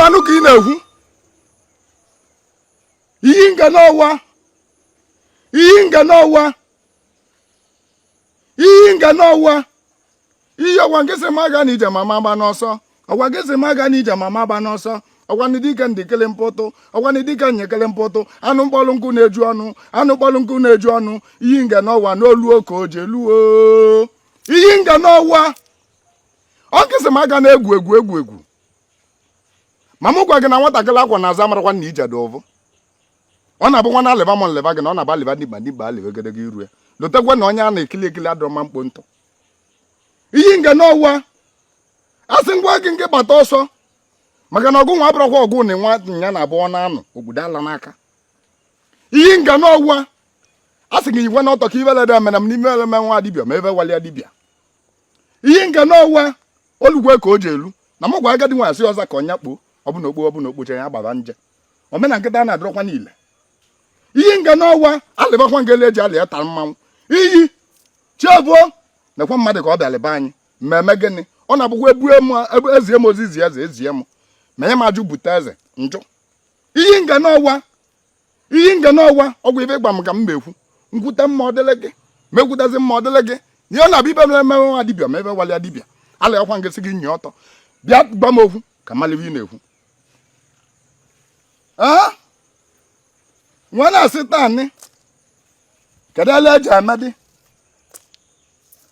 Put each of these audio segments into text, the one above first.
Obanu ka ị na-ekwu. Iyi nga n'ọwa. Iyi nga n'ọwa. Iyi nga n'ọwa. Iyi ọwa nke sị ma ga n'ije mama gba n'ọsọ. Ọwa nke sị ma ga n'ije mama gba n'ọsọ. Ọwa ni dịka ndị kele mpụtụ. Ọwa ni dịka nyekele mpụtụ. Anụ mkpọlụ nkụ na-eju ọnụ. Anụ mkpọlụ nkụ na-eju ọnụ. Iyi nga n'ọwa n'olu oke oje luo. Iyi nga n'ọwa. Ọ nke sị ma ga na-egwu egwu. Mama gwa gị na nwatakịrị akwa na-aza marakwa na ije dị ọvụ. Ọ na-abụ nwa na-alịba m nleba gị na ọ na-aba alịba dịba alịbegede gị iru ya. Lotekwa na onye a na-ekili ekili adọrọ ma mkpo ntụ. Iyi nga n'ọwa. Asị ngwa gị nke bata ọsọ. Maka na ọgụ nwa abụrụkwa ọgụ na nwa ya na-abụ ọ na-anụ obodo ala n'aka. Iyi nga n'ọwa. Asị gị yikwa n'ọtọ ka ibelede emena m n'ime eleme nwa dibịa ma ebe wali dibịa. Iyi nga n'ọwa. Olugwe ka o ji elu. Na mụ gwa agadi nwa asị ọza ka ọnya kpoo. Ọ bụ na okpoche ya gbaba nje. Omena nkịta na-adọrọkwa niile. Iyi nga n'ọwa. Alịbakwa ngele eji alị ya taa mmanwụ. Iyi chevo nekwa mmadụ ka ọ bịa lịba anyị. Mmemme gịnị? Ọ na-abụkwa ezie m ozizi ezie m. Ma ya majụ bute eze njọ. Iyi nga n'ọwa. Iyi nga n'ọwa. Ọgwụ ibe gba m ka m mekwu. Nkwute mma ọdịle gị. Mekwutezi mma ọdịle gị. Ihe ọ na-abụ ibe eme nwa dibịa ma ebe wali dibịa. Ala yakwa ngesi gị nye ọtọ. Bịa gba m okwu ka malibi na-ekwu. Nwa na-asị taanị. Kedu ele eji amadi?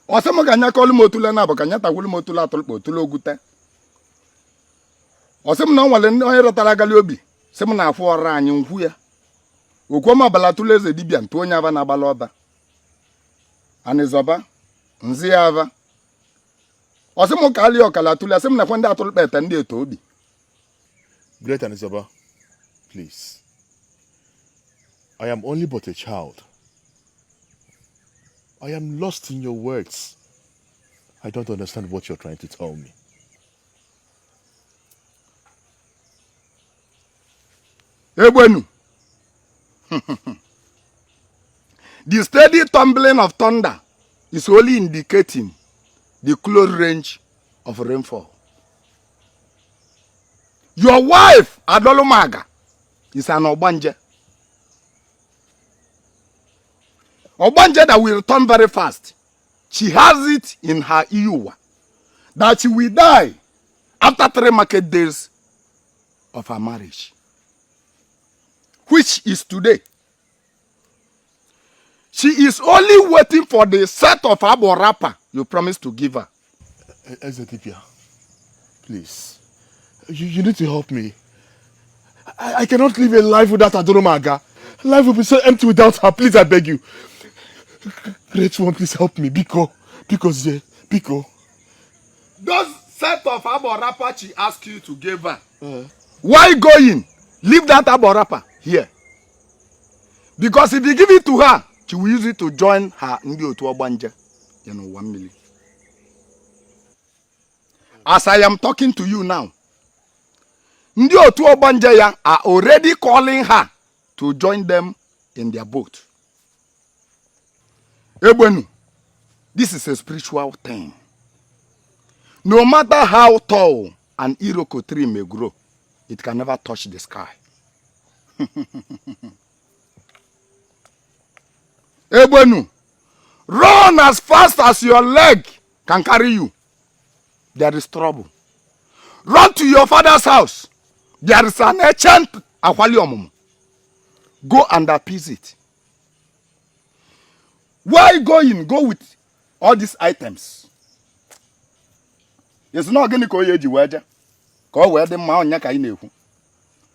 Ọsị m ka anya kọlụ m otule na abụ ka anya takwulu m otule atụlụkpa otule ogute. Ọsị m na ọ nwere onye rọtara agali obi. Sị m na-afụ ọrụ anyị nkwu ya. Okwu m abala tụlụ eze dibịa ntụ onye aba na-agbala ọba. Anịzọba. Nzi ya ava. Ọsị m ka alị ọkala atụle. Sị m na kwa ndị atụlụkpa ete ndị eto obi. Great Anịzọba, please. I am only but a child. I am lost in your words. I don't understand what you're trying to tell me. Egbenu. The steady tumbling of thunder is only indicating the close range of rainfall. Your wife, Adolumaga, is an Obanje. Obanje that will turn very fast. She has it in her Iuwa that she will die after 3 market days of her marriage, which is today. She is only waiting for the set of abo wrapper you promised to give her. Ezedipia, please. You need to help me. I cannot live a life without Adolumaga. Life will be so empty without her. Please, I beg you. Great one, please help me. Biko. Those set of abo wrapper she asked you to give her. Why going? Leave that abo wrapper here. Because if you give it to her, she will use it to join her Ndi Otu Obanje. 1 million. As I am talking to you now, Ndi Otu Obanje ya are already calling her to join them in their boat. Egbenu, this is a spiritual thing. No matter how tall an Iroko tree may grow, it can never touch the sky. Egbenu, run as fast as your leg can carry you. There is trouble. Run to your father's house. There is an ancient Akwaliomum. Go and appease it. Why going? Go with all these items. It's not going to go yeji weja. Ko we dem ma onya ka ị na-ekwu.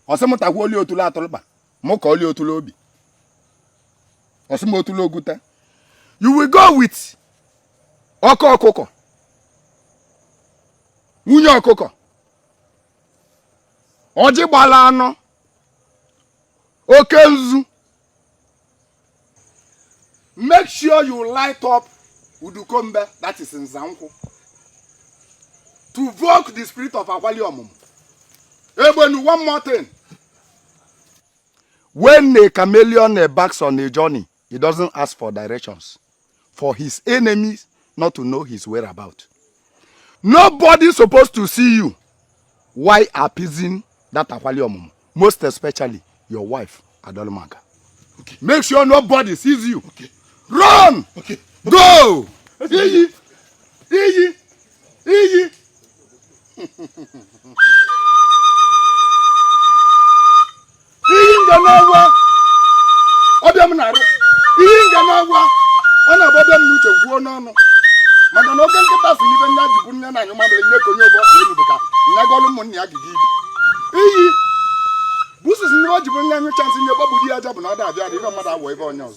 Ọsị takwa oli otule atụlụkpa. Mụ ka oli otule obi. Ọsị otule ogute. You will go with ọkọ ọkụkọ. Nwunye ọkụkọ. Ọjị gbala anọ. Oke nzu. Make sure you light up Udukombe, that is in Zanku, to evoke the spirit of Akwaliomum. Egbenu, one more thing. When a chameleon embarks on a journey, he doesn't ask for directions, for his enemies not to know his whereabouts. Nobody is supposed to see you while appeasing that akwali omumu, most especially your wife Adolumaga. Okay. Make sure nobody sees you. Okay. Run! Okay. Go! Iyi! Iyi! Iyi! Iyi nga n'agwa! Ọbịa m na-arụ. Iyi nga n'agwa! Ọ na-agbabịa m n'uche gwuo n'ọnụ. Maka na oke nkịta si n'ibe nne ji bụ nne na anyị mabịrị nye ka onye ọbụ ọkụ elu bụ ka nyagọlụ ụmụnne ya gịga ibi. Iyi! Busis ndị o ji bụ nne anyị chansị nye gbagbu di ya aja bụ na ọ da-abịa dị ibe mmadụ awọ ebe onye ọzọ.